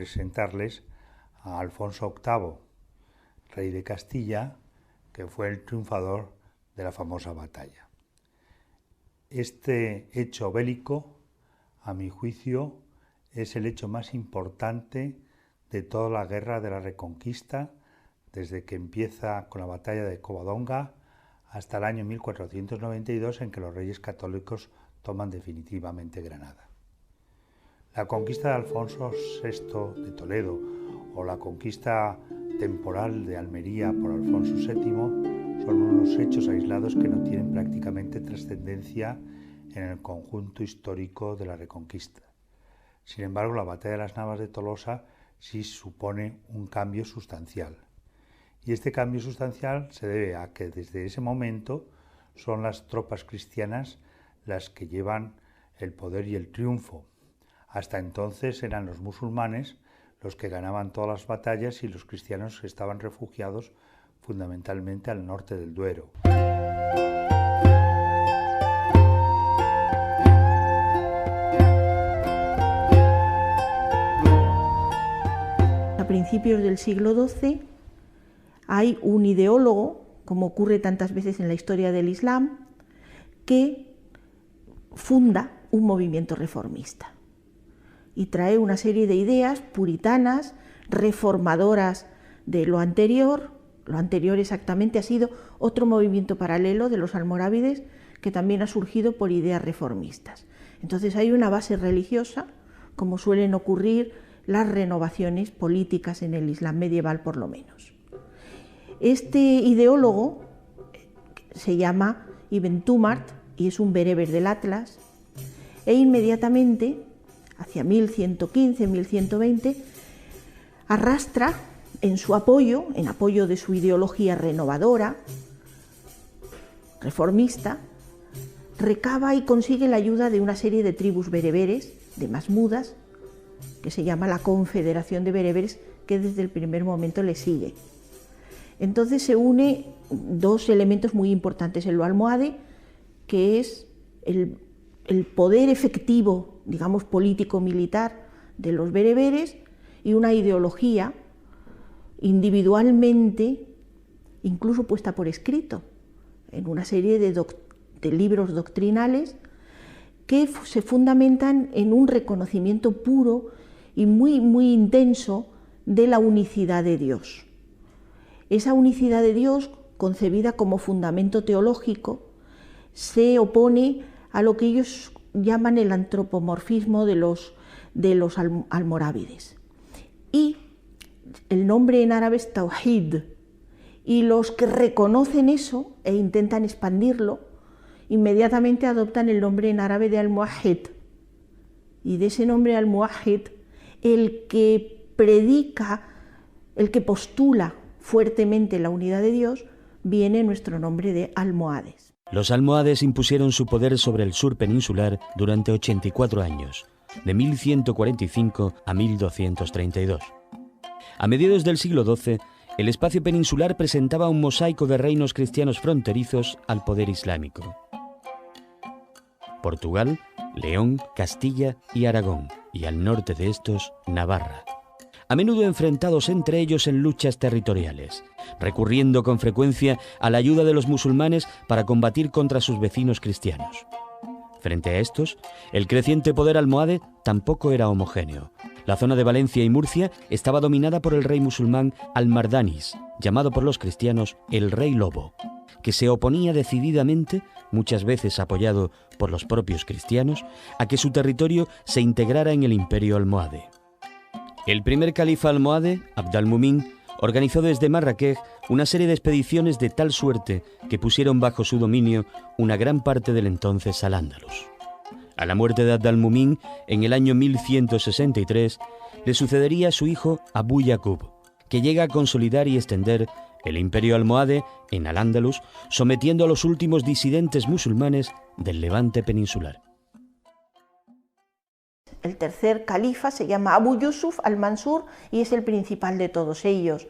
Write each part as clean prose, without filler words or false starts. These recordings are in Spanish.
presentarles a Alfonso VIII, rey de Castilla, que fue el triunfador de la famosa batalla. Este hecho bélico, a mi juicio, es el hecho más importante de toda la guerra de la Reconquista, desde que empieza con la batalla de Covadonga hasta el año 1492, en que los reyes católicos toman definitivamente Granada. La conquista de Alfonso VI de Toledo o la conquista temporal de Almería por Alfonso VII son unos hechos aislados que no tienen prácticamente trascendencia en el conjunto histórico de la Reconquista. Sin embargo, la batalla de las Navas de Tolosa sí supone un cambio sustancial. Y este cambio sustancial se debe a que desde ese momento son las tropas cristianas las que llevan el poder y el triunfo. Hasta entonces eran los musulmanes los que ganaban todas las batallas y los cristianos estaban refugiados fundamentalmente al norte del Duero. A principios del siglo XII hay un ideólogo, como ocurre tantas veces en la historia del Islam, que funda un movimiento reformista y trae una serie de ideas puritanas, reformadoras de lo anterior. Lo anterior exactamente ha sido otro movimiento paralelo de los almorávides que también ha surgido por ideas reformistas. Entonces hay una base religiosa, como suelen ocurrir las renovaciones políticas en el Islam medieval por lo menos. Este ideólogo se llama Ibn Tumart y es un bereber del Atlas, e inmediatamente, hacia 1115-1120, arrastra en su apoyo, en apoyo de su ideología renovadora, reformista, recaba y consigue la ayuda de una serie de tribus bereberes, de masmudas, que se llama la Confederación de Bereberes, que desde el primer momento le sigue. Entonces se une dos elementos muy importantes en lo almohade, que es el poder efectivo, digamos, político-militar de los bereberes y una ideología individualmente, incluso puesta por escrito, en una serie de libros doctrinales que se fundamentan en un reconocimiento puro y muy, muy intenso de la unicidad de Dios. Esa unicidad de Dios, concebida como fundamento teológico, se opone a lo que ellos llaman el antropomorfismo de los almorávides. Y el nombre en árabe es Tawhid, y los que reconocen eso e intentan expandirlo, inmediatamente adoptan el nombre en árabe de Al-Muwahhid. Y de ese nombre Al-Muwahhid, el que predica, el que postula fuertemente la unidad de Dios, viene nuestro nombre de almohades. Los almohades impusieron su poder sobre el sur peninsular durante 84 años, de 1145 a 1232. A mediados del siglo XII, el espacio peninsular presentaba un mosaico de reinos cristianos fronterizos al poder islámico. Portugal, León, Castilla y Aragón, y al norte de estos, Navarra, a menudo enfrentados entre ellos en luchas territoriales, recurriendo con frecuencia a la ayuda de los musulmanes para combatir contra sus vecinos cristianos. Frente a estos, el creciente poder almohade tampoco era homogéneo. La zona de Valencia y Murcia estaba dominada por el rey musulmán Almardanis, llamado por los cristianos el Rey Lobo, que se oponía decididamente, muchas veces apoyado por los propios cristianos, a que su territorio se integrara en el imperio almohade. El primer califa almohade, Abd al-Mumin, organizó desde Marrakech una serie de expediciones de tal suerte que pusieron bajo su dominio una gran parte del entonces Al-Ándalus. A la muerte de Abd al-Mumin, en el año 1163, le sucedería a su hijo Abu Yaqub, que llega a consolidar y extender el imperio almohade en Al-Ándalus, sometiendo a los últimos disidentes musulmanes del Levante peninsular. El tercer califa se llama Abu Yusuf al-Mansur y es el principal de todos ellos.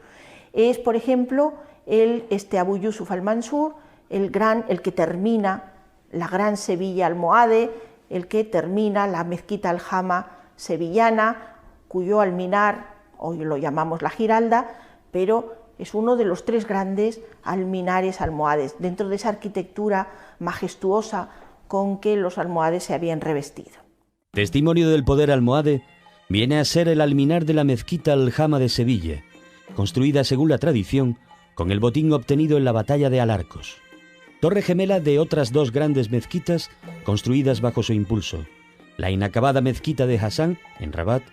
Es, por ejemplo, este Abu Yusuf al-Mansur, el que termina la gran Sevilla almohade, el que termina la mezquita al-Jama sevillana, cuyo alminar, hoy lo llamamos la Giralda, pero es uno de los 3 grandes alminares almohades, dentro de esa arquitectura majestuosa con que los almohades se habían revestido. Testimonio del poder almohade viene a ser el alminar de la mezquita Aljama de Sevilla, construida según la tradición con el botín obtenido en la batalla de Alarcos. Torre gemela de otras 2 grandes mezquitas construidas bajo su impulso, la inacabada mezquita de Hassan, en Rabat,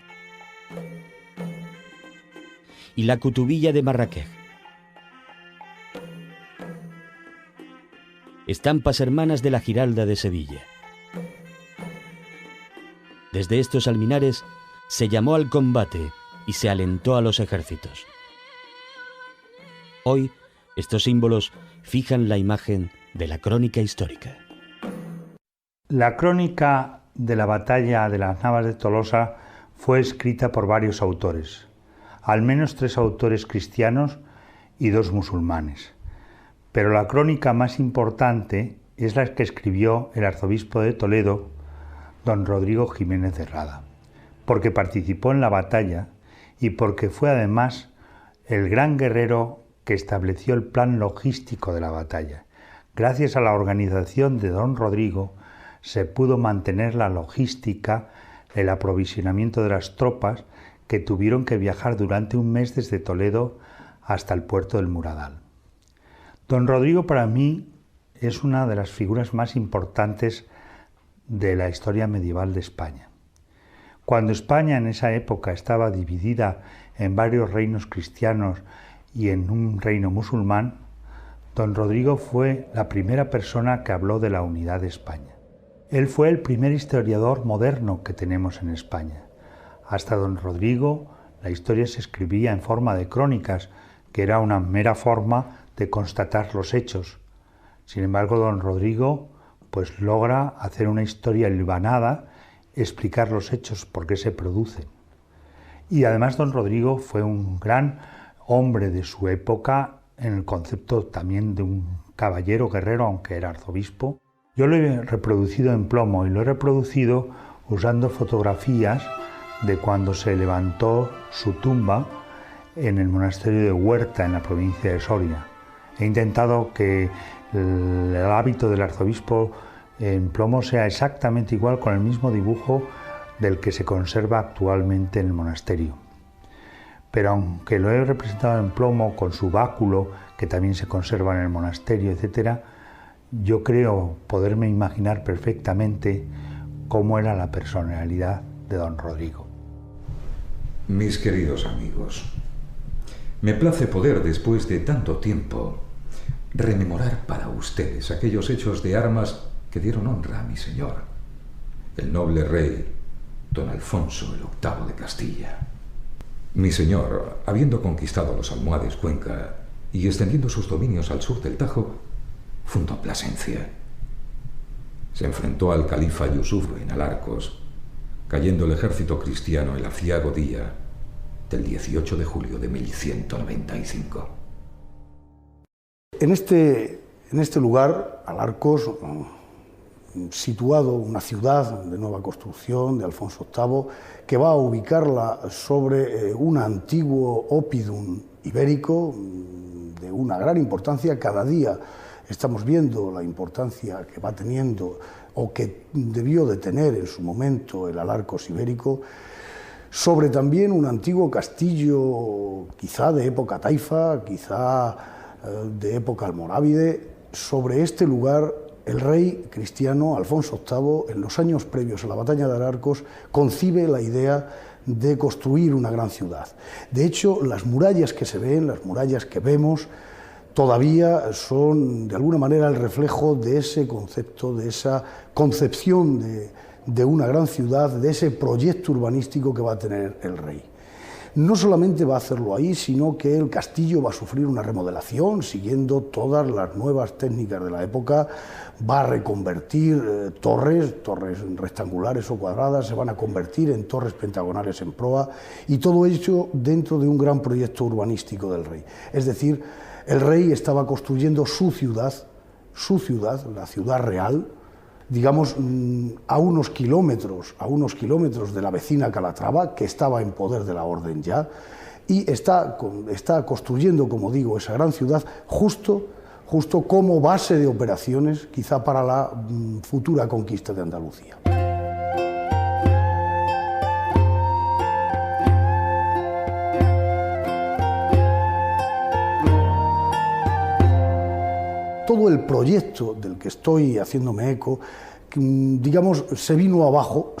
y la Kutubilla de Marrakech. Estampas hermanas de la Giralda de Sevilla. Desde estos alminares se llamó al combate y se alentó a los ejércitos. Hoy, estos símbolos fijan la imagen de la crónica histórica. La crónica de la batalla de las Navas de Tolosa fue escrita por varios autores, al menos 3 autores cristianos y 2 musulmanes. Pero la crónica más importante es la que escribió el arzobispo de Toledo, don Rodrigo Jiménez de Rada, porque participó en la batalla y porque fue además el gran guerrero que estableció el plan logístico de la batalla. Gracias a la organización de don Rodrigo se pudo mantener la logística, el aprovisionamiento de las tropas que tuvieron que viajar durante un mes desde Toledo hasta el puerto del Muradal. Don Rodrigo para mí es una de las figuras más importantes de la historia medieval de España. Cuando España en esa época estaba dividida en varios reinos cristianos y en un reino musulmán, don Rodrigo fue la primera persona que habló de la unidad de España. Él fue el primer historiador moderno que tenemos en España. Hasta don Rodrigo la historia se escribía en forma de crónicas, que era una mera forma de constatar los hechos. Sin embargo, don Rodrigo pues logra hacer una historia hilvanada, explicar los hechos, por qué se producen. Y además don Rodrigo fue un gran hombre de su época en el concepto también de un caballero guerrero, aunque era arzobispo. Yo lo he reproducido en plomo y lo he reproducido usando fotografías de cuando se levantó su tumba en el monasterio de Huerta, en la provincia de Soria. He intentado que el hábito del arzobispo en plomo sea exactamente igual, con el mismo dibujo del que se conserva actualmente en el monasterio. Pero aunque lo he representado en plomo con su báculo, que también se conserva en el monasterio, etc., yo creo poderme imaginar perfectamente cómo era la personalidad de don Rodrigo. Mis queridos amigos, me place poder, después de tanto tiempo, rememorar para ustedes aquellos hechos de armas que dieron honra a mi señor, el noble rey don Alfonso el VIII de Castilla. Mi señor, habiendo conquistado los almohades Cuenca y extendiendo sus dominios al sur del Tajo, fundó Plasencia. Se enfrentó al califa Yusuf en Alarcos, cayendo el ejército cristiano el aciago día del 18 de julio de 1195. En este lugar, Alarcos, situado una ciudad de nueva construcción de Alfonso VIII, que va a ubicarla sobre un antiguo oppidum ibérico de una gran importancia. Cada día estamos viendo la importancia que va teniendo o que debió de tener en su momento el Alarcos ibérico, sobre también un antiguo castillo, quizá de época taifa, quizá de época almorávide. Sobre este lugar, el rey cristiano Alfonso VIII, en los años previos a la batalla de Alarcos, concibe la idea de construir una gran ciudad. De hecho, las murallas que se ven, las murallas que vemos, todavía son de alguna manera el reflejo de ese concepto, de esa concepción de una gran ciudad, de ese proyecto urbanístico que va a tener el rey. No solamente va a hacerlo ahí, sino que el castillo va a sufrir una remodelación, siguiendo todas las nuevas técnicas de la época. Va a reconvertir torres rectangulares o cuadradas, se van a convertir en torres pentagonales en proa, y todo ello dentro de un gran proyecto urbanístico del rey. Es decir, el rey estaba construyendo su ciudad, la ciudad real, digamos, a unos kilómetros de la vecina Calatrava, que estaba en poder de la Orden ya, y está construyendo, como digo, esa gran ciudad justo como base de operaciones, quizá para la futura conquista de Andalucía. Todo el proyecto del que estoy haciéndome eco, digamos, se vino abajo,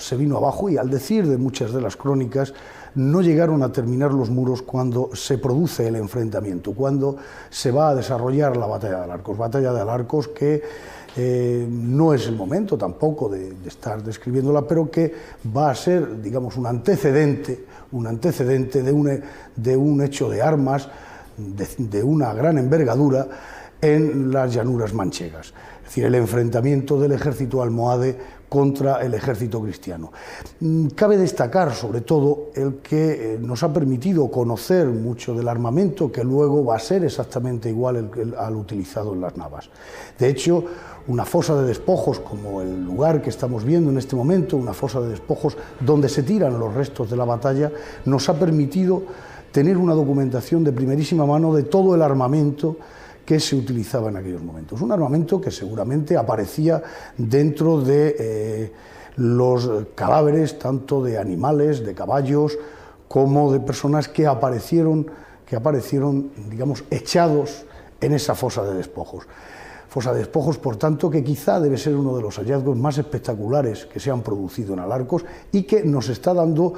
y al decir de muchas de las crónicas, no llegaron a terminar los muros cuando se produce el enfrentamiento, cuando se va a desarrollar la batalla de Alarcos, que no es el momento tampoco de estar describiéndola, pero que va a ser, digamos, un antecedente de un hecho de armas de una gran envergadura en las llanuras manchegas, es decir, el enfrentamiento del ejército almohade contra el ejército cristiano. Cabe destacar sobre todo el que nos ha permitido conocer mucho del armamento que luego va a ser exactamente igual al utilizado en las navas. De hecho, una fosa de despojos como el lugar que estamos viendo en este momento, una fosa de despojos donde se tiran los restos de la batalla, nos ha permitido tener una documentación de primerísima mano de todo el armamento que se utilizaba en aquellos momentos. Un armamento que seguramente aparecía dentro de los cadáveres, tanto de animales, de caballos, como de personas que aparecieron, digamos, echados en esa fosa de despojos. Fosa de despojos, por tanto, que quizá debe ser uno de los hallazgos más espectaculares que se han producido en Alarcos y que nos está dando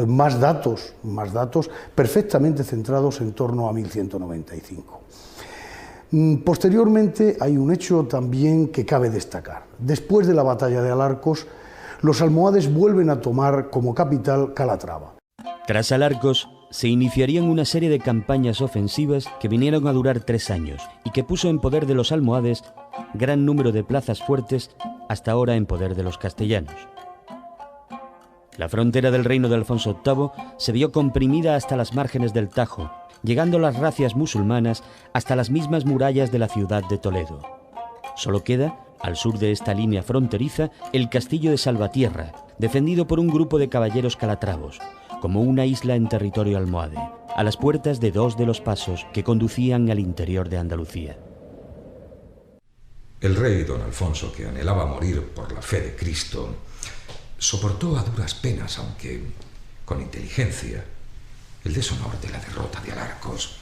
más datos perfectamente centrados en torno a 1195. Posteriormente hay un hecho también que cabe destacar. Después de la batalla de Alarcos, los almohades vuelven a tomar como capital Calatrava. Tras Alarcos, se iniciarían una serie de campañas ofensivas que vinieron a durar 3 años y que puso en poder de los almohades gran número de plazas fuertes, hasta ahora en poder de los castellanos. La frontera del reino de Alfonso VIII se vio comprimida hasta las márgenes del Tajo, llegando las razias musulmanas hasta las mismas murallas de la ciudad de Toledo. Solo queda, al sur de esta línea fronteriza, el castillo de Salvatierra, defendido por un grupo de caballeros calatravos, como una isla en territorio almohade, a las puertas de 2 de los pasos que conducían al interior de Andalucía. El rey don Alfonso, que anhelaba morir por la fe de Cristo, soportó a duras penas, aunque con inteligencia, el deshonor de la derrota de Alarcos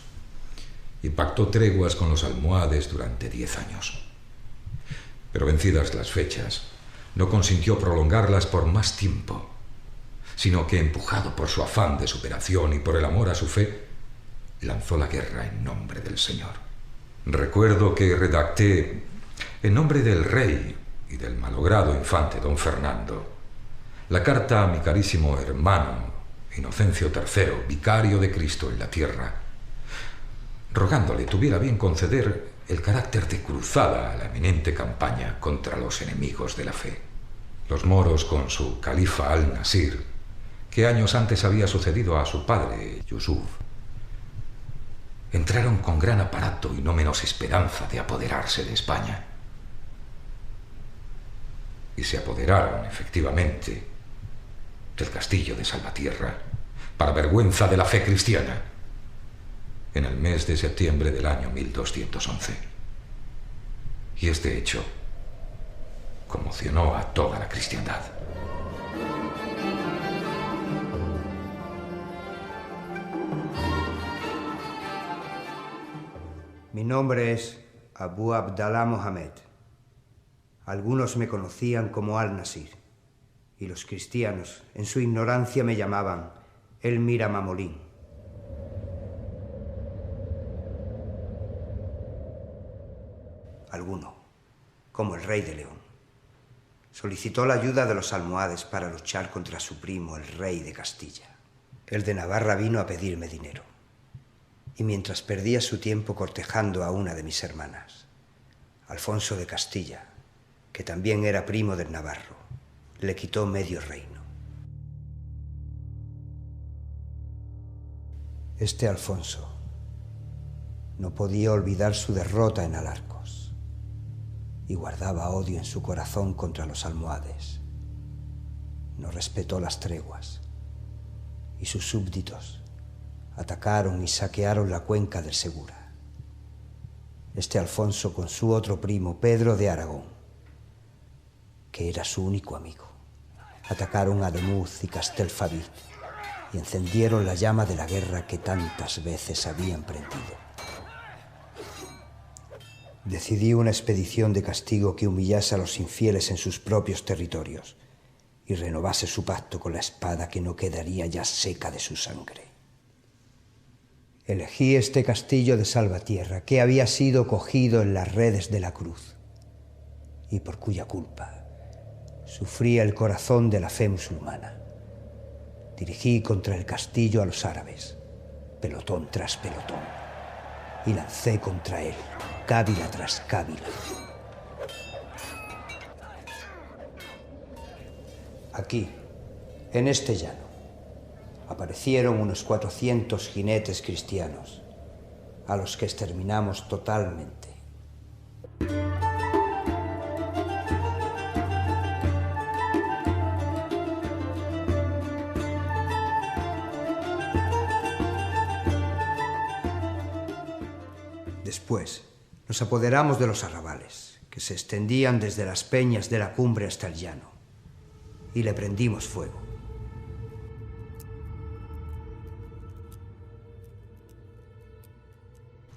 y pactó treguas con los almohades durante 10 años. Pero vencidas las fechas, no consintió prolongarlas por más tiempo, sino que, empujado por su afán de superación y por el amor a su fe, lanzó la guerra en nombre del Señor. Recuerdo que redacté, en nombre del rey y del malogrado infante don Fernando, la carta a mi carísimo hermano Inocencio III, vicario de Cristo en la tierra, rogándole tuviera bien conceder el carácter de cruzada a la eminente campaña contra los enemigos de la fe. Los moros, con su califa al-Nasir, que años antes había sucedido a su padre, Yusuf, entraron con gran aparato y no menos esperanza de apoderarse de España. Y se apoderaron, efectivamente, del castillo de Salvatierra, para vergüenza de la fe cristiana, en el mes de septiembre del año 1211. Y este hecho conmocionó a toda la cristiandad. Mi nombre es Abu Abdallah Mohamed. Algunos me conocían como Al-Nasir, y los cristianos, en su ignorancia, me llamaban el Miramamolín. Alguno, como el rey de León, solicitó la ayuda de los almohades para luchar contra su primo, el rey de Castilla. El de Navarra vino a pedirme dinero, y mientras perdía su tiempo cortejando a una de mis hermanas, Alfonso de Castilla, que también era primo del Navarro, le quitó medio reino. Este Alfonso no podía olvidar su derrota en Alarcos y guardaba odio en su corazón contra los almohades. No respetó las treguas y sus súbditos atacaron y saquearon la cuenca del Segura. Este Alfonso con su otro primo, Pedro de Aragón, que era su único amigo, atacaron a Ademuz y Castelfabit y encendieron la llama de la guerra que tantas veces habían prendido. Decidió una expedición de castigo que humillase a los infieles en sus propios territorios y renovase su pacto con la espada que no quedaría ya seca de su sangre. Elegí este castillo de Salvatierra, que había sido cogido en las redes de la cruz y por cuya culpa sufría el corazón de la fe musulmana. Dirigí contra el castillo a los árabes, pelotón tras pelotón, y lancé contra él cábila tras cábila. Aquí, en este llano, aparecieron unos 400 jinetes cristianos, a los que exterminamos totalmente. Después, nos apoderamos de los arrabales, que se extendían desde las peñas de la cumbre hasta el llano, y le prendimos fuego.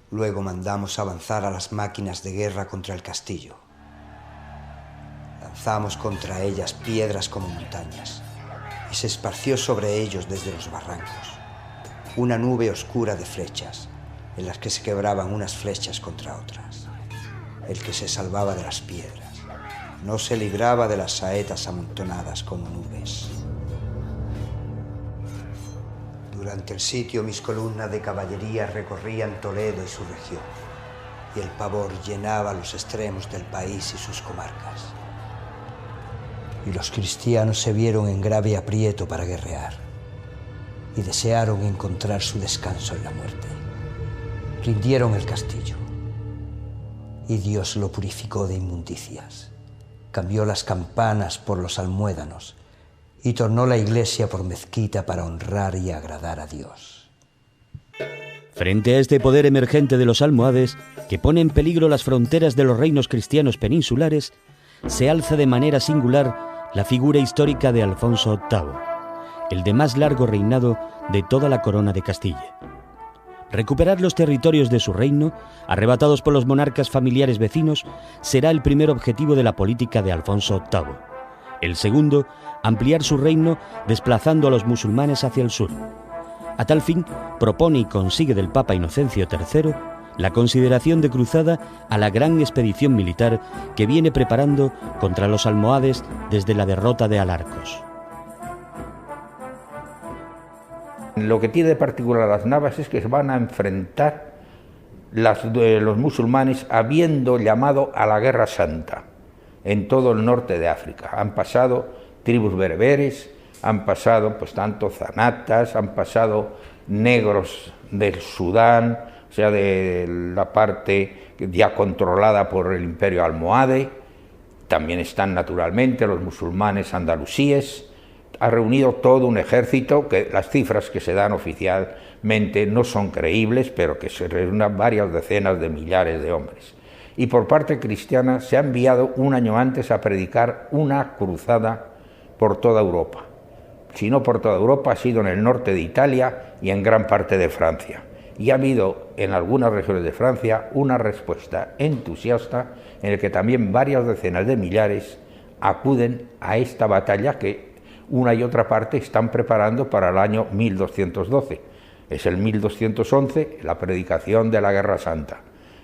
Luego mandamos avanzar a las máquinas de guerra contra el castillo. Lanzamos contra ellas piedras como montañas, y se esparció sobre ellos desde los barrancos una nube oscura de flechas, en las que se quebraban unas flechas contra otras. El que se salvaba de las piedras no se libraba de las saetas amontonadas como nubes. Durante el sitio mis columnas de caballería recorrían Toledo y su región, y el pavor llenaba los extremos del país y sus comarcas. Y los cristianos se vieron en grave aprieto para guerrear, y desearon encontrar su descanso en la muerte. Rindieron el castillo, y Dios lo purificó de inmundicias. Cambió las campanas por los almuédanos y tornó la iglesia por mezquita para honrar y agradar a Dios. Frente a este poder emergente de los almohades, que pone en peligro las fronteras de los reinos cristianos peninsulares, se alza de manera singular la figura histórica de Alfonso VIII, el de más largo reinado de toda la corona de Castilla. Recuperar los territorios de su reino, arrebatados por los monarcas familiares vecinos, será el primer objetivo de la política de Alfonso VIII. El segundo, ampliar su reino desplazando a los musulmanes hacia el sur. A tal fin, propone y consigue del Papa Inocencio III la consideración de cruzada a la gran expedición militar que viene preparando contra los almohades desde la derrota de Alarcos. Lo que tiene de particular las Navas es que se van a enfrentar los musulmanes habiendo llamado a la Guerra Santa en todo el norte de África. Han pasado tribus bereberes, han pasado pues tanto zanatas, han pasado negros del Sudán, o sea, de la parte ya controlada por el imperio almohade. También están naturalmente los musulmanes andalusíes. Ha reunido todo un ejército, que las cifras que se dan oficialmente no son creíbles, pero que se reúnen varias decenas de millares de hombres. Y por parte cristiana se ha enviado un año antes a predicar una cruzada por toda Europa. Si no por toda Europa, ha sido en el norte de Italia y en gran parte de Francia. Y ha habido en algunas regiones de Francia una respuesta entusiasta en la que también varias decenas de millares acuden a esta batalla que una y otra parte están preparando para el año 1212. Es el 1211 la predicación de la Guerra Santa.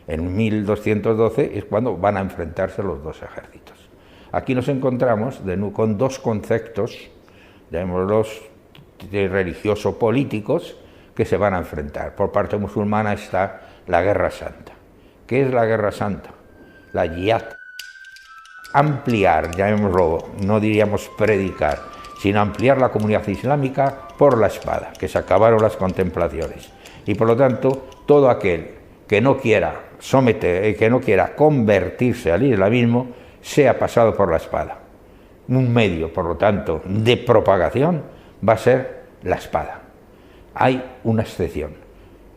En 1212 es cuando van a enfrentarse los dos ejércitos. Aquí nos encontramos con dos conceptos, llamémoslos religioso-políticos, que se van a enfrentar. Por parte musulmana está la Guerra Santa. ¿Qué es la Guerra Santa? La yihad. Ampliar, llamémoslo, no diríamos predicar, sino ampliar la comunidad islámica por la espada, que se acabaron las contemplaciones. Y por lo tanto, todo aquel que no quiera que no quiera convertirse al islamismo, sea pasado por la espada. Un medio, por lo tanto, de propagación va a ser la espada. Hay una excepción.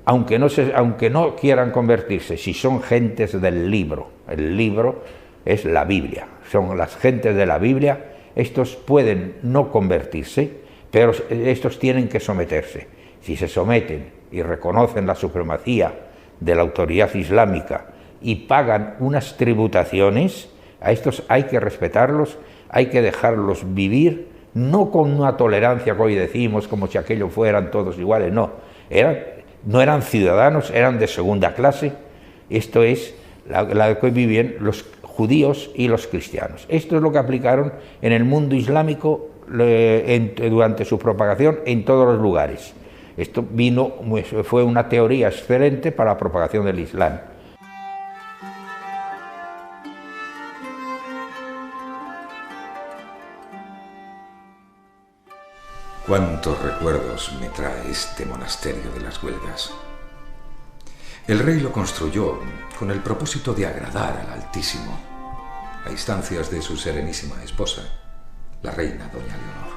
Aunque no quieran convertirse, si son gentes del libro, el libro es la Biblia, son las gentes de la Biblia, estos pueden no convertirse, pero estos tienen que someterse. Si se someten y reconocen la supremacía de la autoridad islámica y pagan unas tributaciones, a estos hay que respetarlos, hay que dejarlos vivir, no con una tolerancia que hoy decimos como si aquello fueran todos iguales, no eran ciudadanos, eran de segunda clase. Esto es la que hoy viven los judíos y los cristianos. Esto es lo que aplicaron en el mundo islámico durante su propagación en todos los lugares. Esto fue una teoría excelente para la propagación del Islam. Cuántos recuerdos me trae este monasterio de las Huelgas. El rey lo construyó con el propósito de agradar al Altísimo, a instancias de su serenísima esposa, la reina doña Leonor.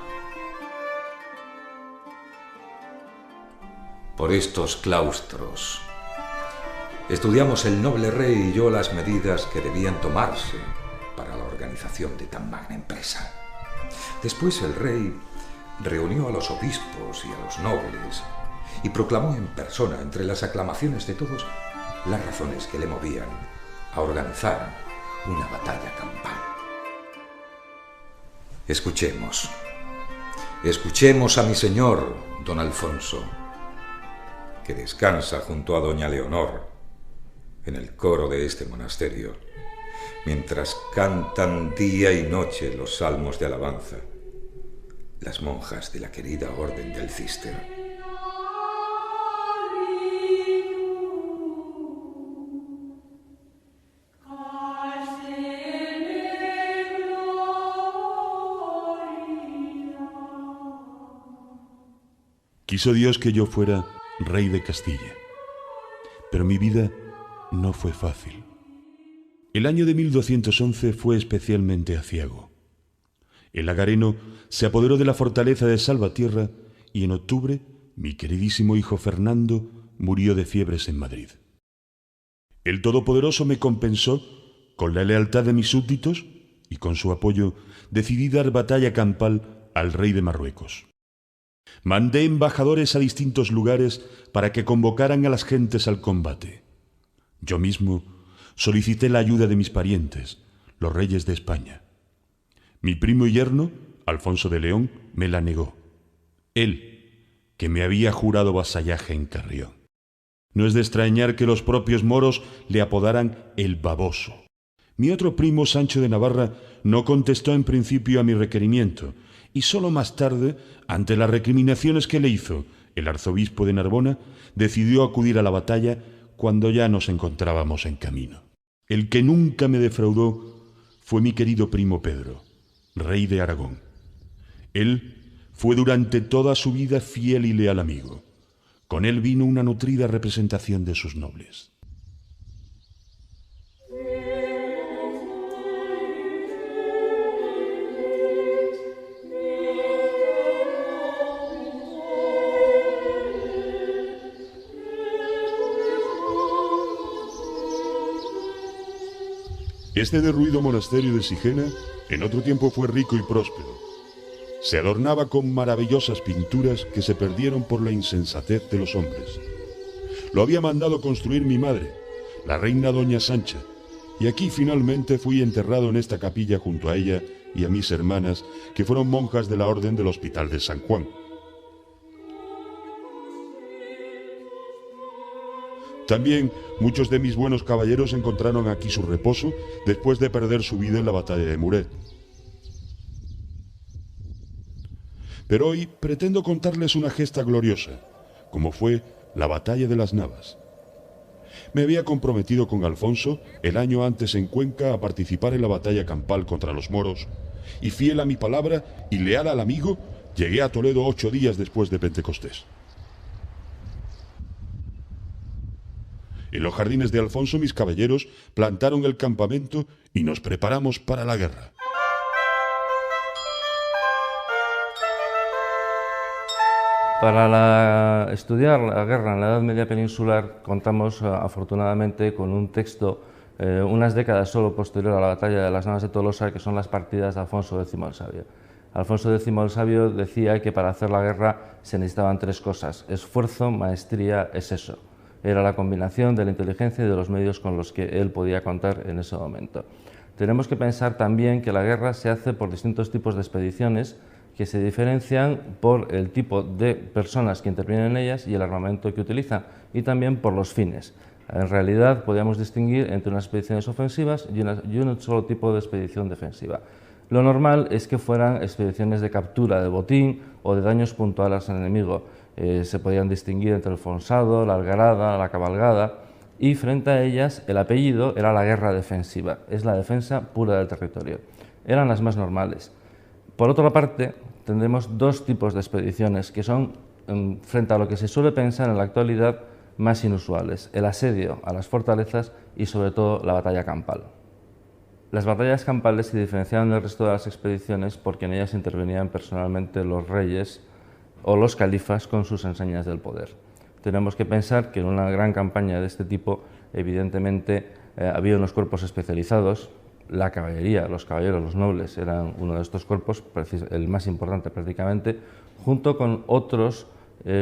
Por estos claustros estudiamos el noble rey y yo las medidas que debían tomarse para la organización de tan magna empresa. Después el rey reunió a los obispos y a los nobles y proclamó en persona, entre las aclamaciones de todos, las razones que le movían a organizar una batalla campal. Escuchemos a mi señor, don Alfonso, que descansa junto a doña Leonor en el coro de este monasterio, mientras cantan día y noche los salmos de alabanza las monjas de la querida Orden del Císter. Quiso Dios que yo fuera rey de Castilla, pero mi vida no fue fácil. El año de 1211 fue especialmente aciago. El lagareno se apoderó de la fortaleza de Salvatierra y en octubre mi queridísimo hijo Fernando murió de fiebres en Madrid. El Todopoderoso me compensó con la lealtad de mis súbditos y con su apoyo decidí dar batalla campal al rey de Marruecos. Mandé embajadores a distintos lugares para que convocaran a las gentes al combate. Yo mismo solicité la ayuda de mis parientes, los reyes de España. Mi primo y yerno, Alfonso de León, me la negó. Él, que me había jurado vasallaje en Carrión. No es de extrañar que los propios moros le apodaran el baboso. Mi otro primo, Sancho de Navarra, no contestó en principio a mi requerimiento, y solo más tarde, ante las recriminaciones que le hizo el arzobispo de Narbona, decidió acudir a la batalla cuando ya nos encontrábamos en camino. El que nunca me defraudó fue mi querido primo Pedro, rey de Aragón. Él fue durante toda su vida fiel y leal amigo. Con él vino una nutrida representación de sus nobles. Este derruido monasterio de Sigena en otro tiempo fue rico y próspero. Se adornaba con maravillosas pinturas que se perdieron por la insensatez de los hombres. Lo había mandado construir mi madre, la reina doña Sancha, y aquí finalmente fui enterrado en esta capilla junto a ella y a mis hermanas, que fueron monjas de la Orden del Hospital de San Juan. También muchos de mis buenos caballeros encontraron aquí su reposo después de perder su vida en la batalla de Muret. Pero hoy pretendo contarles una gesta gloriosa, como fue la batalla de las Navas. Me había comprometido con Alfonso el año antes en Cuenca a participar en la batalla campal contra los moros, y fiel a mi palabra y leal al amigo, llegué a Toledo 8 días después de Pentecostés. En los jardines de Alfonso mis caballeros plantaron el campamento y nos preparamos para la guerra. Para estudiar la guerra en la Edad Media peninsular contamos afortunadamente con un texto unas décadas solo posterior a la batalla de las Navas de Tolosa, que son las partidas de Alfonso X el Sabio. Alfonso X el Sabio decía que para hacer la guerra se necesitaban tres cosas: esfuerzo, maestría, exceso. Era la combinación de la inteligencia y de los medios con los que él podía contar en ese momento. Tenemos que pensar también que la guerra se hace por distintos tipos de expediciones que se diferencian por el tipo de personas que intervienen en ellas y el armamento que utilizan, y también por los fines. En realidad podríamos distinguir entre unas expediciones ofensivas y un solo tipo de expedición defensiva. Lo normal es que fueran expediciones de captura de botín o de daños puntuales al enemigo. Se podían distinguir entre el fonsado, la algarada, la cabalgada, y frente a ellas el apellido era la guerra defensiva, es la defensa pura del territorio. Eran las más normales. Por otra parte, tendremos dos tipos de expediciones que son, frente a lo que se suele pensar en la actualidad, más inusuales: el asedio a las fortalezas y sobre todo la batalla campal. Las batallas campales se diferenciaban del resto de las expediciones porque en ellas intervenían personalmente los reyes o los califas con sus enseñas del poder. Tenemos que pensar que en una gran campaña de este tipo, evidentemente, había unos cuerpos especializados. La caballería, los caballeros, los nobles, eran uno de estos cuerpos, el más importante prácticamente, junto con otros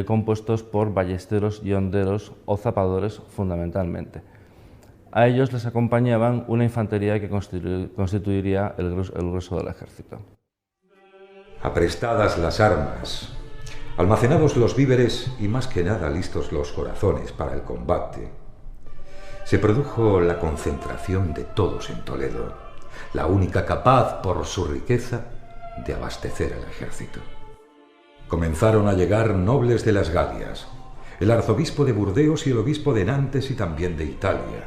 compuestos por ballesteros y honderos o zapadores fundamentalmente. A ellos les acompañaban una infantería que constituiría el grueso del ejército. Aprestadas las armas, almacenados los víveres y más que nada listos los corazones para el combate, se produjo la concentración de todos en Toledo, la única capaz por su riqueza de abastecer al ejército. Comenzaron a llegar nobles de las Galias, el arzobispo de Burdeos y el obispo de Nantes y también de Italia.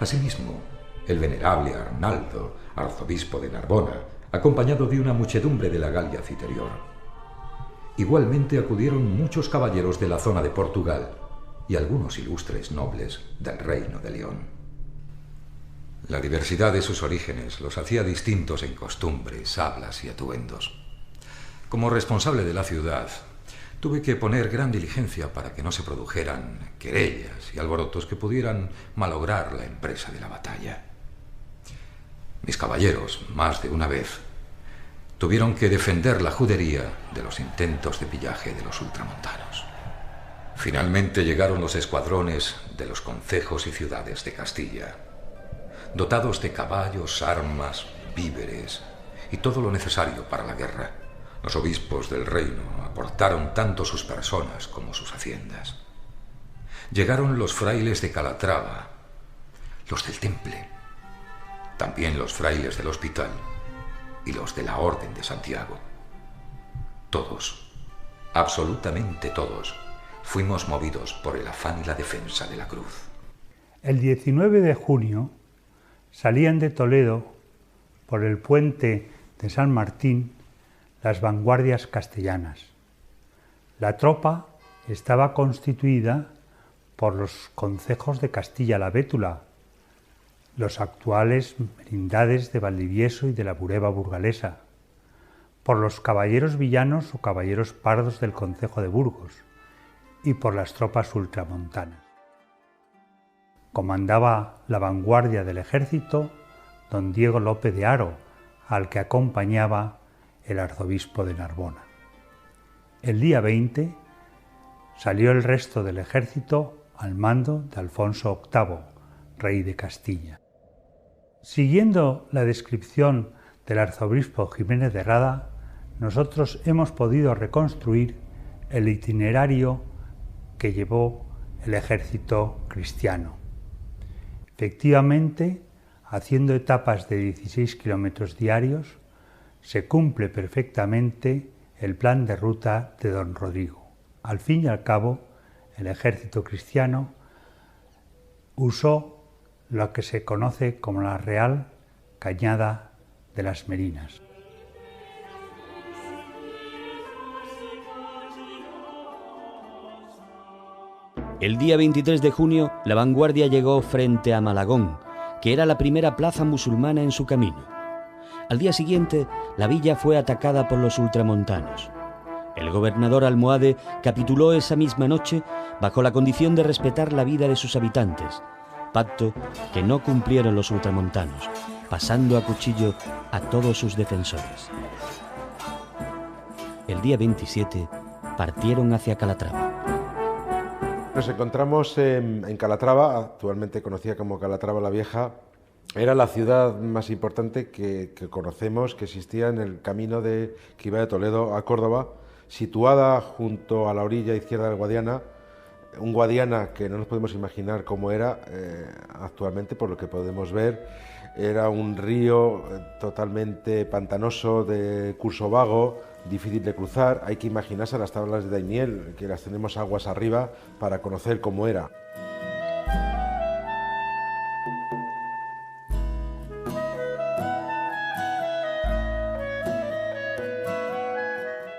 Asimismo, el venerable Arnaldo, arzobispo de Narbona, acompañado de una muchedumbre de la Galia Citerior. Igualmente acudieron muchos caballeros de la zona de Portugal y algunos ilustres nobles del Reino de León. La diversidad de sus orígenes los hacía distintos en costumbres, hablas y atuendos. Como responsable de la ciudad, tuve que poner gran diligencia para que no se produjeran querellas y alborotos que pudieran malograr la empresa de la batalla. Mis caballeros, más de una vez, tuvieron que defender la judería de los intentos de pillaje de los ultramontanos. Finalmente llegaron los escuadrones de los concejos y ciudades de Castilla, dotados de caballos, armas, víveres y todo lo necesario para la guerra. Los obispos del reino aportaron tanto sus personas como sus haciendas. Llegaron los frailes de Calatrava, los del Temple, también los frailes del Hospital y los de la Orden de Santiago. Todos, absolutamente todos, fuimos movidos por el afán y la defensa de la cruz. El 19 de junio salían de Toledo por el puente de San Martín las vanguardias castellanas. La tropa estaba constituida por los concejos de Castilla la Bétula, los actuales merindades de Valdivieso y de la Bureba burgalesa, por los caballeros villanos o caballeros pardos del concejo de Burgos y por las tropas ultramontanas. Comandaba la vanguardia del ejército don Diego López de Haro, al que acompañaba el arzobispo de Narbona. El día 20 salió el resto del ejército al mando de Alfonso VIII, rey de Castilla. Siguiendo la descripción del arzobispo Jiménez de Rada, nosotros hemos podido reconstruir el itinerario que llevó el ejército cristiano. Efectivamente, haciendo etapas de 16 kilómetros diarios, se cumple perfectamente el plan de ruta de don Rodrigo. Al fin y al cabo, el ejército cristiano usó lo que se conoce como la Real Cañada de las Merinas. El día 23 de junio, la vanguardia llegó frente a Malagón, que era la primera plaza musulmana en su camino. Al día siguiente, la villa fue atacada por los ultramontanos. El gobernador almohade capituló esa misma noche bajo la condición de respetar la vida de sus habitantes, pacto que no cumplieron los ultramontanos, pasando a cuchillo a todos sus defensores. El día 27 partieron hacia Calatrava. Nos encontramos en Calatrava, actualmente conocida como Calatrava la Vieja. Era la ciudad más importante que conocemos, que existía en el camino que iba de Toledo a Córdoba, situada junto a la orilla izquierda del Guadiana, un Guadiana que no nos podemos imaginar cómo era actualmente, por lo que podemos ver. Era un río totalmente pantanoso, de curso vago, difícil de cruzar. Hay que imaginarse las tablas de Daimiel, que las tenemos aguas arriba, para conocer cómo era.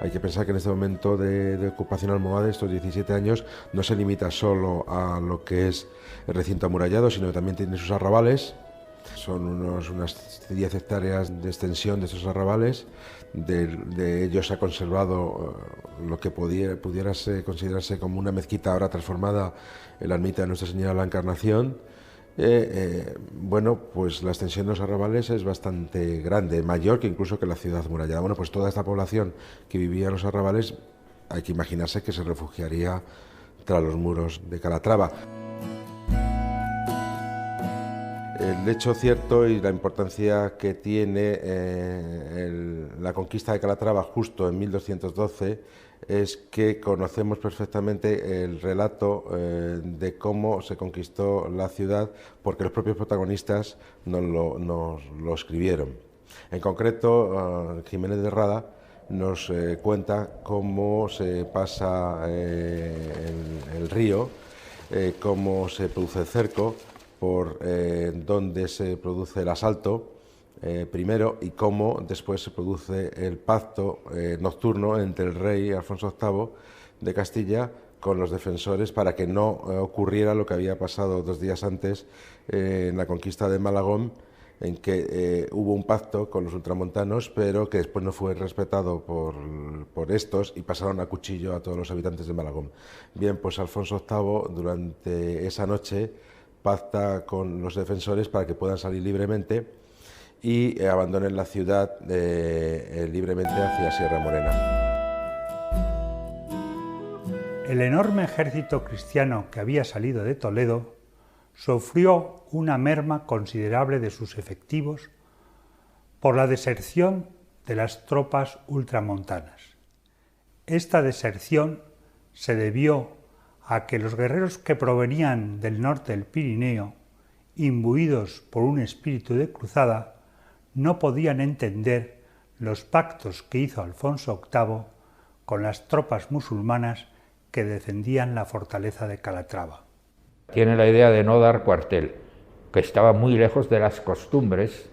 Hay que pensar que en este momento de ocupación almohade, estos 17 años, no se limita solo a lo que es el recinto amurallado, sino que también tiene sus arrabales. Son unas 10 hectáreas de extensión de estos arrabales. De ellos se ha conservado lo que pudiera considerarse como una mezquita ahora transformada en la ermita de Nuestra Señora de la Encarnación. Bueno, pues la extensión de los arrabales es bastante grande, mayor que incluso que la ciudad amurallada. Bueno, pues toda esta población que vivía en los arrabales, hay que imaginarse que se refugiaría tras los muros de Calatrava. El hecho cierto y la importancia que tiene la conquista de Calatrava justo en 1212 es que conocemos perfectamente el relato de cómo se conquistó la ciudad, porque los propios protagonistas nos lo escribieron. En concreto, Jiménez de Rada nos cuenta cómo se pasa el río, cómo se produce el cerco, por dónde se produce el asalto primero y cómo después se produce el pacto nocturno entre el rey Alfonso VIII de Castilla con los defensores para que no ocurriera lo que había pasado 2 días antes en la conquista de Malagón, en que hubo un pacto con los ultramontanos, pero que después no fue respetado por estos y pasaron a cuchillo a todos los habitantes de Malagón. Bien, pues Alfonso VIII durante esa noche pacta con los defensores para que puedan salir libremente y abandonen la ciudad libremente hacia Sierra Morena. El enorme ejército cristiano que había salido de Toledo sufrió una merma considerable de sus efectivos por la deserción de las tropas ultramontanas. Esta deserción se debió a que los guerreros que provenían del norte del Pirineo, imbuidos por un espíritu de cruzada, no podían entender los pactos que hizo Alfonso VIII con las tropas musulmanas que defendían la fortaleza de Calatrava. Tiene la idea de no dar cuartel, que estaba muy lejos de las costumbres,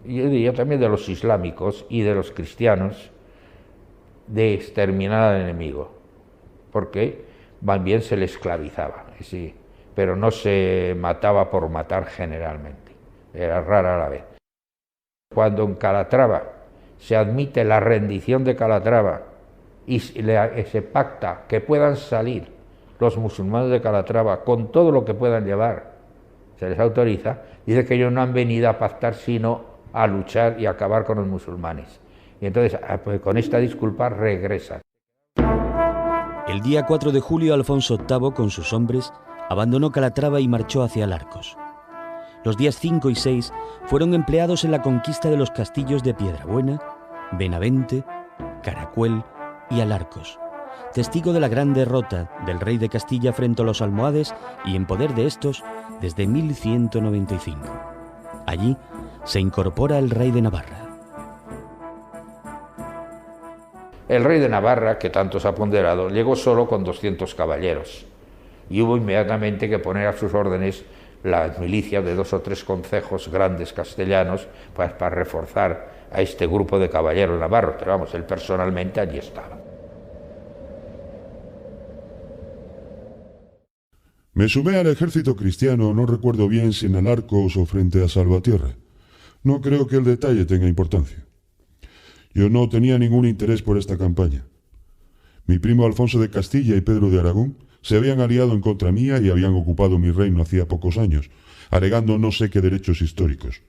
y yo diría también de los islámicos y de los cristianos, de exterminar al enemigo, porque más bien se le esclavizaba, sí, pero no se mataba por matar generalmente, era rara la vez. Cuando en Calatrava se admite la rendición de Calatrava y se pacta que puedan salir los musulmanes de Calatrava con todo lo que puedan llevar, se les autoriza, dice que ellos no han venido a pactar sino a luchar y acabar con los musulmanes. Y entonces, pues, con esta disculpa regresan. El día 4 de julio, Alfonso VIII, con sus hombres, abandonó Calatrava y marchó hacia Alarcos. Los días 5 y 6 fueron empleados en la conquista de los castillos de Piedrabuena, Benavente, Caracuel y Alarcos, testigo de la gran derrota del rey de Castilla frente a los almohades y en poder de estos desde 1195. Allí se incorpora el rey de Navarra. El rey de Navarra, que tanto se ha ponderado, llegó solo con 200 caballeros y hubo inmediatamente que poner a sus órdenes las milicias de 2 o 3 concejos grandes castellanos para reforzar a este grupo de caballeros navarros, pero vamos, él personalmente allí estaba. Me sumé al ejército cristiano, no recuerdo bien si en Alarcos o frente a Salvatierra. No creo que el detalle tenga importancia. Yo no tenía ningún interés por esta campaña. Mi primo Alfonso de Castilla y Pedro de Aragón se habían aliado en contra mía y habían ocupado mi reino hacía pocos años, alegando no sé qué derechos históricos.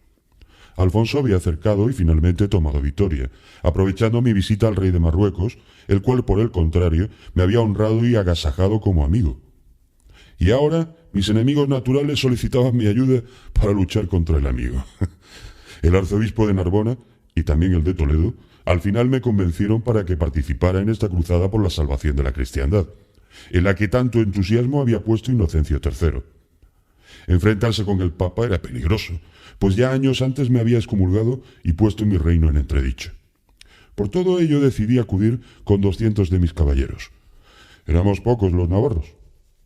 Alfonso había acercado y finalmente tomado Vitoria, aprovechando mi visita al rey de Marruecos, el cual, por el contrario, me había honrado y agasajado como amigo. Y ahora mis enemigos naturales solicitaban mi ayuda para luchar contra el amigo. El arzobispo de Narbona, y también el de Toledo, al final me convencieron para que participara en esta cruzada por la salvación de la cristiandad, en la que tanto entusiasmo había puesto Inocencio III. Enfrentarse con el Papa era peligroso, pues ya años antes me había excomulgado y puesto mi reino en entredicho. Por todo ello decidí acudir con 200 de mis caballeros. Éramos pocos los navarros,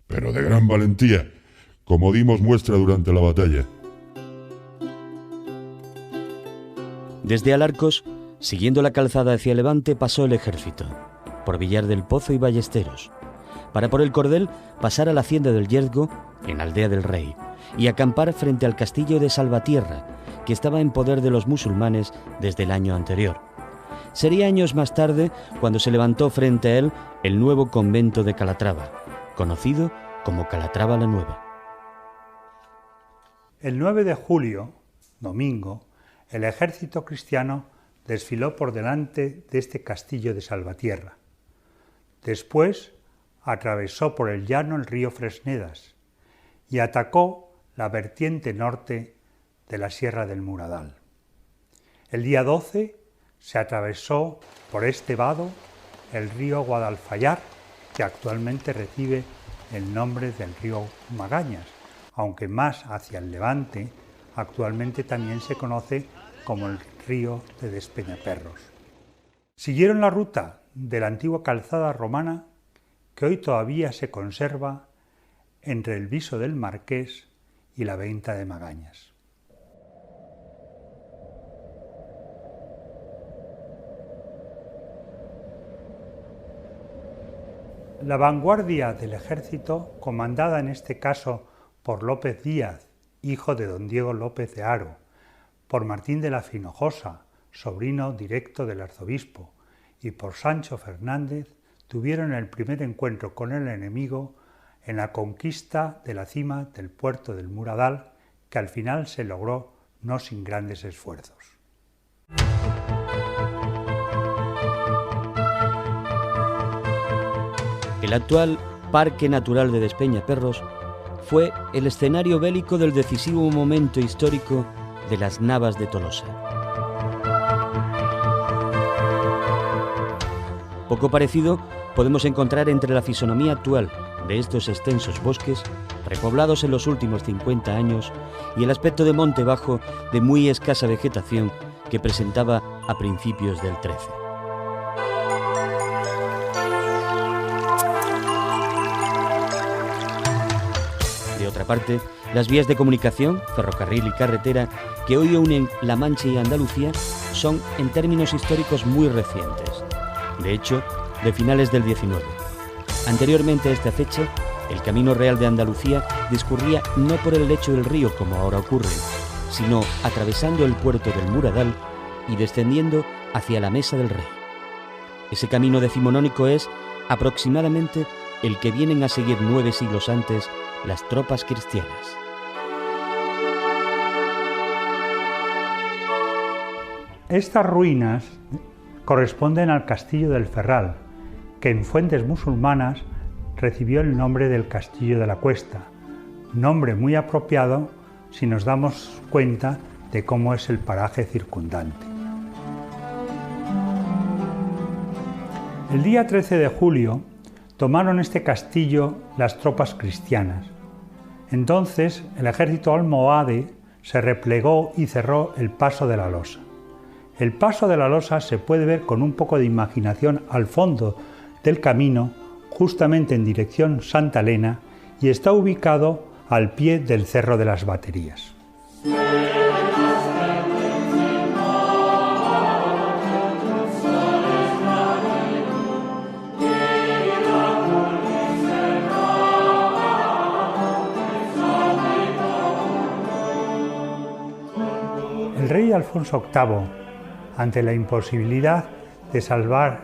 pero de gran valentía, como dimos muestra durante la batalla. Desde Alarcos, siguiendo la calzada hacia Levante, pasó el ejército, por Villar del Pozo y Ballesteros, para por el Cordel pasar a la hacienda del Yerzgo, en Aldea del Rey, y acampar frente al castillo de Salvatierra, que estaba en poder de los musulmanes desde el año anterior. Sería años más tarde cuando se levantó frente a él el nuevo convento de Calatrava, conocido como Calatrava la Nueva. El 9 de julio, domingo, el ejército cristiano desfiló por delante de este castillo de Salvatierra. Después atravesó por el llano el río Fresnedas y atacó la vertiente norte de la Sierra del Muradal. El día 12 se atravesó por este vado el río Guadalfayar, que actualmente recibe el nombre del río Magañas, aunque más hacia el levante actualmente también se conoce como el río de Despeñaperros. Siguieron la ruta de la antigua calzada romana que hoy todavía se conserva entre el Viso del Marqués y la Venta de Magañas. La vanguardia del ejército, comandada en este caso por López Díaz, hijo de don Diego López de Haro, por Martín de la Finojosa, sobrino directo del arzobispo, y por Sancho Fernández, tuvieron el primer encuentro con el enemigo en la conquista de la cima del puerto del Muradal, que al final se logró no sin grandes esfuerzos. El actual Parque Natural de Despeñaperros fue el escenario bélico del decisivo momento histórico de las Navas de Tolosa. Poco parecido podemos encontrar entre la fisonomía actual de estos extensos bosques, repoblados en los últimos 50 años, y el aspecto de monte bajo de muy escasa vegetación que presentaba a principios del 13. De otra parte, las vías de comunicación, ferrocarril y carretera, que hoy unen La Mancha y Andalucía, son en términos históricos muy recientes. De hecho, de finales del 19. Anteriormente a esta fecha, el Camino Real de Andalucía discurría no por el lecho del río como ahora ocurre, sino atravesando el puerto del Muradal y descendiendo hacia la Mesa del Rey. Ese camino decimonónico es aproximadamente el que vienen a seguir 9 siglos antes las tropas cristianas. Estas ruinas corresponden al castillo del Ferral, que en fuentes musulmanas recibió el nombre del Castillo de la Cuesta, nombre muy apropiado si nos damos cuenta de cómo es el paraje circundante. El día 13 de julio tomaron este castillo las tropas cristianas. Entonces el ejército almohade se replegó y cerró el Paso de la Losa. El Paso de la Losa se puede ver con un poco de imaginación al fondo del camino, justamente en dirección Santa Elena, y está ubicado al pie del Cerro de las Baterías. El rey Alfonso VIII, ante la imposibilidad de salvar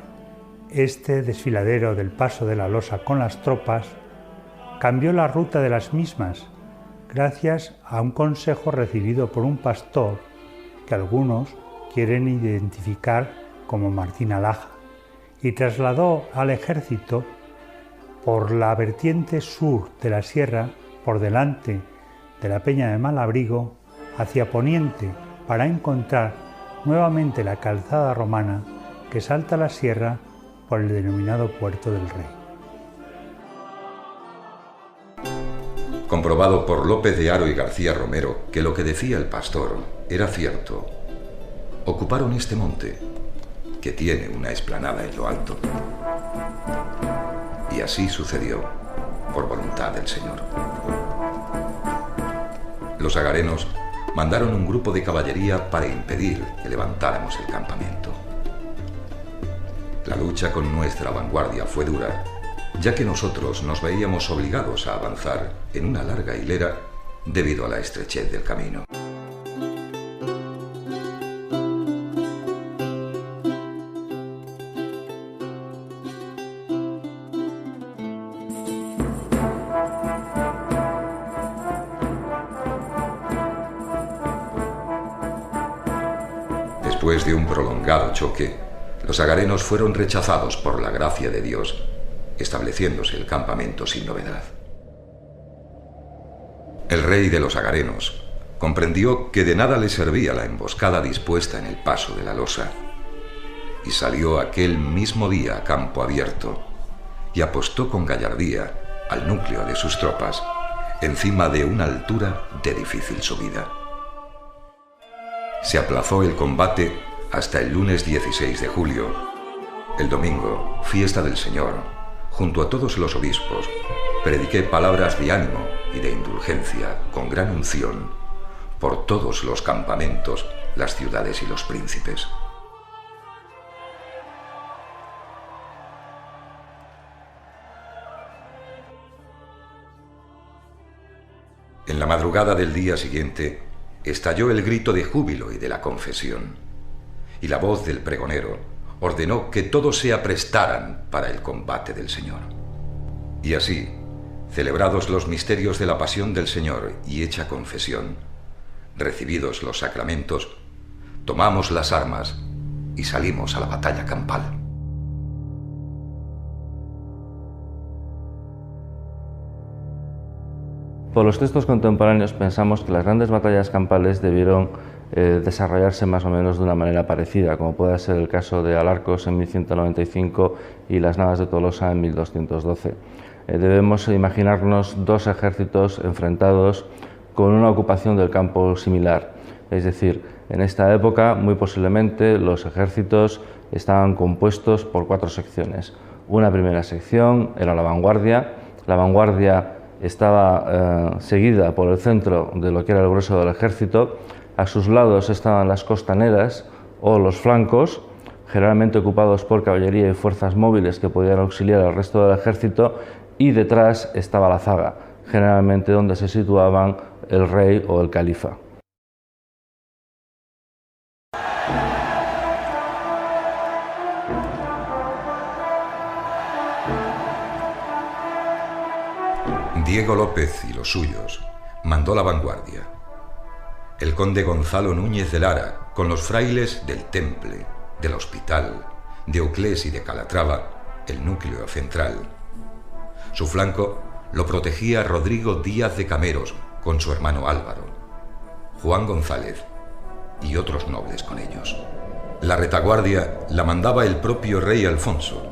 este desfiladero del paso de la Losa con las tropas, cambió la ruta de las mismas gracias a un consejo recibido por un pastor que algunos quieren identificar como Martín Alhaja, y trasladó al ejército por la vertiente sur de la sierra, por delante de la Peña de Malabrigo, hacia poniente, para encontrar nuevamente la calzada romana que salta la sierra por el denominado Puerto del Rey. Comprobado por López de Haro y García Romero que lo que decía el pastor era cierto, ocuparon este monte, que tiene una explanada en lo alto. Y así sucedió, por voluntad del Señor. Los agarenos mandaron un grupo de caballería para impedir que levantáramos el campamento. La lucha con nuestra vanguardia fue dura, ya que nosotros nos veíamos obligados a avanzar en una larga hilera debido a la estrechez del camino. Después de un prolongado choque, los agarenos fueron rechazados por la gracia de Dios, estableciéndose el campamento sin novedad. El rey de los agarenos comprendió que de nada le servía la emboscada dispuesta en el paso de la Losa, y salió aquel mismo día a campo abierto y apostó con gallardía al núcleo de sus tropas encima de una altura de difícil subida. Se aplazó el combate hasta el lunes 16 de julio. El domingo, fiesta del Señor, junto a todos los obispos, prediqué palabras de ánimo y de indulgencia con gran unción por todos los campamentos, las ciudades y los príncipes. En la madrugada del día siguiente, estalló el grito de júbilo y de la confesión, y la voz del pregonero ordenó que todos se aprestaran para el combate del Señor. Y así, celebrados los misterios de la pasión del Señor y hecha confesión, recibidos los sacramentos, tomamos las armas y salimos a la batalla campal. Por los textos contemporáneos pensamos que las grandes batallas campales debieron desarrollarse más o menos de una manera parecida, como puede ser el caso de Alarcos en 1195 y las Navas de Tolosa en 1212. Debemos imaginarnos dos ejércitos enfrentados con una ocupación del campo similar. Es decir, en esta época muy posiblemente los ejércitos estaban compuestos por 4 secciones. Una primera sección era la vanguardia. La vanguardia estaba seguida por el centro de lo que era el grueso del ejército. A sus lados estaban las costaneras o los flancos, generalmente ocupados por caballería y fuerzas móviles que podían auxiliar al resto del ejército, y detrás estaba la zaga, generalmente donde se situaban el rey o el califa. Diego López y los suyos mandó la vanguardia. El conde Gonzalo Núñez de Lara, con los frailes del Temple, del Hospital, de Oclés y de Calatrava, el núcleo central. Su flanco lo protegía Rodrigo Díaz de Cameros con su hermano Álvaro, Juan González y otros nobles con ellos. La retaguardia la mandaba el propio rey Alfonso.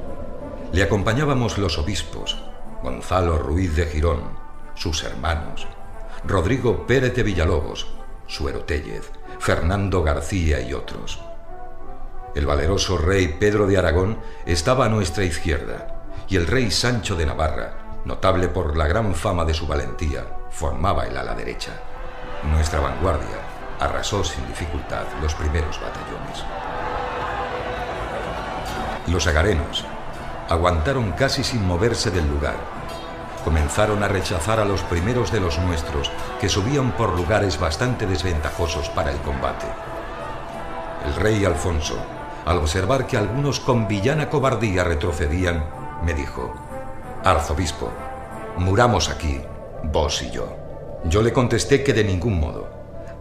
Le acompañábamos los obispos, Gonzalo Ruiz de Girón, sus hermanos, Rodrigo Pérez de Villalobos, Suero Téllez, Fernando García y otros. El valeroso rey Pedro de Aragón estaba a nuestra izquierda, y el rey Sancho de Navarra, notable por la gran fama de su valentía, formaba el ala derecha. Nuestra vanguardia arrasó sin dificultad los primeros batallones. Los agarenos aguantaron casi sin moverse del lugar, comenzaron a rechazar a los primeros de los nuestros que subían por lugares bastante desventajosos para el combate. El rey Alfonso, al observar que algunos con villana cobardía retrocedían, me dijo: «Arzobispo, muramos aquí, vos y yo». Yo le contesté que de ningún modo.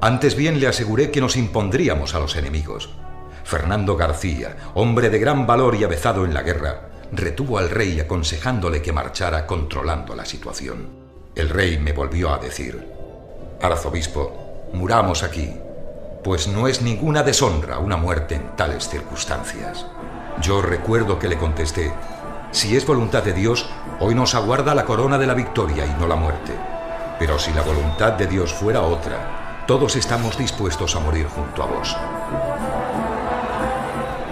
Antes bien le aseguré que nos impondríamos a los enemigos. Fernando García, hombre de gran valor y avezado en la guerra, retuvo al rey aconsejándole que marchara controlando la situación. El rey me volvió a decir: «Arzobispo, muramos aquí, pues no es ninguna deshonra una muerte en tales circunstancias». Yo recuerdo que le contesté: «Si es voluntad de Dios, hoy nos aguarda la corona de la victoria y no la muerte. Pero si la voluntad de Dios fuera otra, todos estamos dispuestos a morir junto a vos».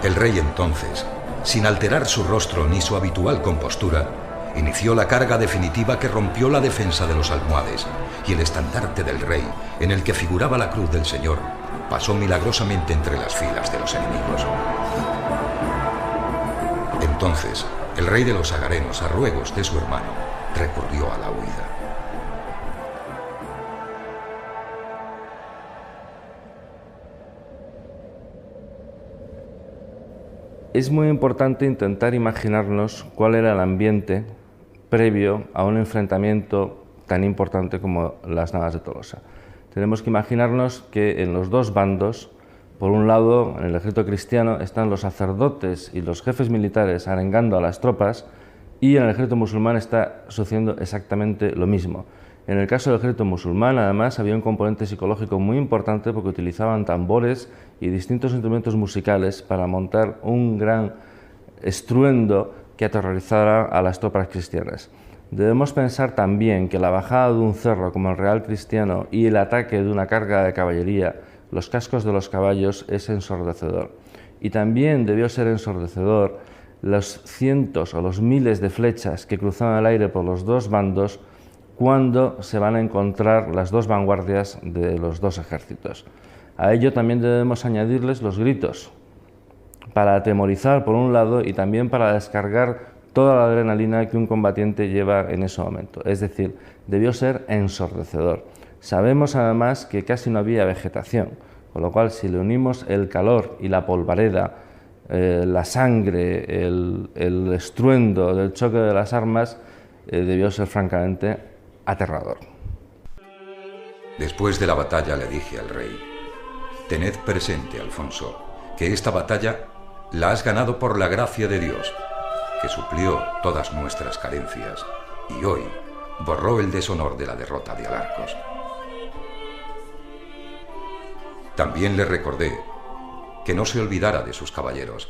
El rey entonces, sin alterar su rostro ni su habitual compostura, inició la carga definitiva que rompió la defensa de los almohades, y el estandarte del rey, en el que figuraba la cruz del Señor, pasó milagrosamente entre las filas de los enemigos. Entonces, el rey de los agarenos, a ruegos de su hermano, recurrió a la huida. Es muy importante intentar imaginarnos cuál era el ambiente previo a un enfrentamiento tan importante como las Navas de Tolosa. Tenemos que imaginarnos que en los dos bandos, por un lado, en el ejército cristiano, están los sacerdotes y los jefes militares arengando a las tropas, y en el ejército musulmán está sucediendo exactamente lo mismo. En el caso del ejército musulmán, además, había un componente psicológico muy importante porque utilizaban tambores y distintos instrumentos musicales para montar un gran estruendo que aterrorizara a las tropas cristianas. Debemos pensar también que la bajada de un cerro como el Real Cristiano y el ataque de una carga de caballería, los cascos de los caballos, es ensordecedor. Y también debió ser ensordecedor los cientos o los miles de flechas que cruzaban el aire por los dos bandos cuando se van a encontrar las dos vanguardias de los dos ejércitos. A ello también debemos añadirles los gritos, para atemorizar por un lado y también para descargar toda la adrenalina que un combatiente lleva en ese momento. Es decir, debió ser ensordecedor. Sabemos además que casi no había vegetación, con lo cual si le unimos el calor y la polvareda, la sangre, el estruendo del choque de las armas, debió ser francamente aterrador. Después de la batalla le dije al rey: «Tened presente, Alfonso, que esta batalla la has ganado por la gracia de Dios, que suplió todas nuestras carencias y hoy borró el deshonor de la derrota de Alarcos». También le recordé que no se olvidara de sus caballeros,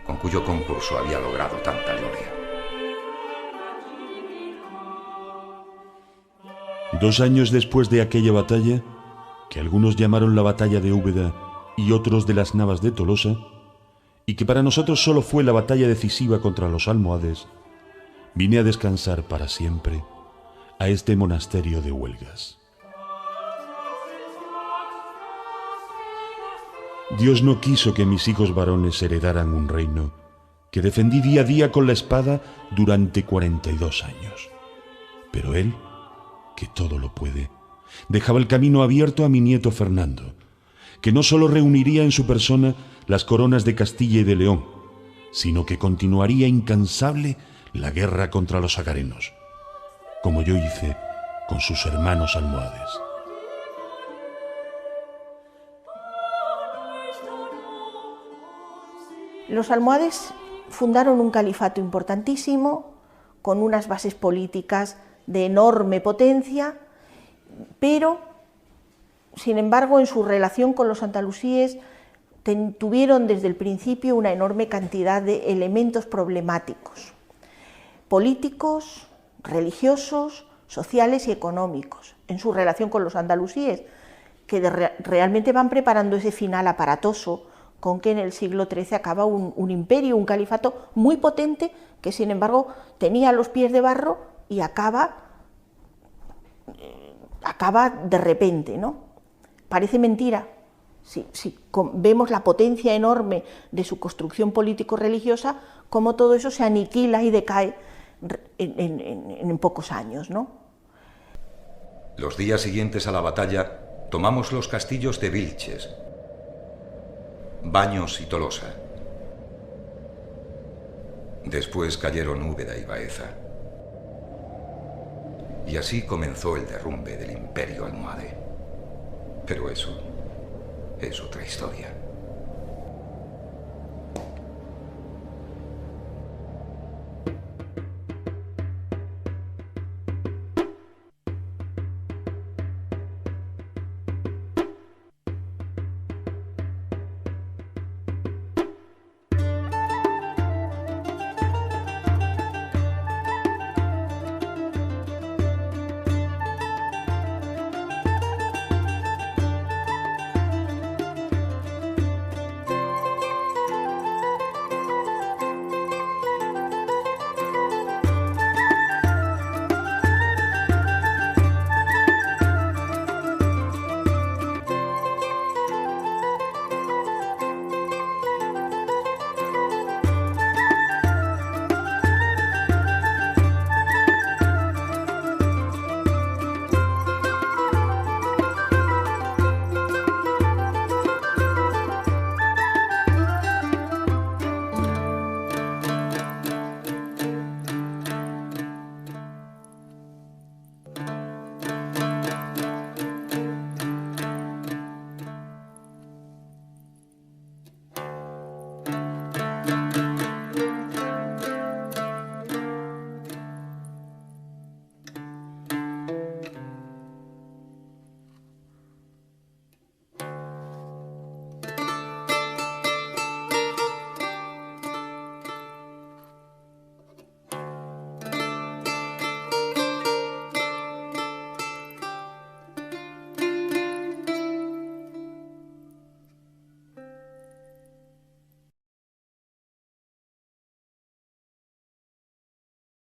con cuyo concurso había logrado tanta gloria. 2 años después de aquella batalla, que algunos llamaron la batalla de Úbeda y otros de las Navas de Tolosa, y que para nosotros solo fue la batalla decisiva contra los almohades, vine a descansar para siempre a este monasterio de Huelgas. Dios no quiso que mis hijos varones heredaran un reino que defendí día a día con la espada durante 42 años. Pero Él, que todo lo puede, dejaba el camino abierto a mi nieto Fernando, que no solo reuniría en su persona las coronas de Castilla y de León, sino que continuaría incansable la guerra contra los agarenos, como yo hice con sus hermanos almohades. Los almohades fundaron un califato importantísimo, con unas bases políticas de enorme potencia, pero, sin embargo, en su relación con los andalusíes tuvieron desde el principio una enorme cantidad de elementos problemáticos, políticos, religiosos, sociales y económicos, en su relación con los andalusíes, que realmente van preparando ese final aparatoso con que en el siglo XIII acaba un imperio, un califato muy potente, que sin embargo tenía los pies de barro y acaba de repente, ¿no? Parece mentira. Si vemos la potencia enorme de su construcción político-religiosa, cómo todo eso se aniquila y decae en pocos años, ¿no? Los días siguientes a la batalla tomamos los castillos de Vilches, Baños y Tolosa. Después cayeron Úbeda y Baeza. Y así comenzó el derrumbe del Imperio almohade. Pero eso es otra historia.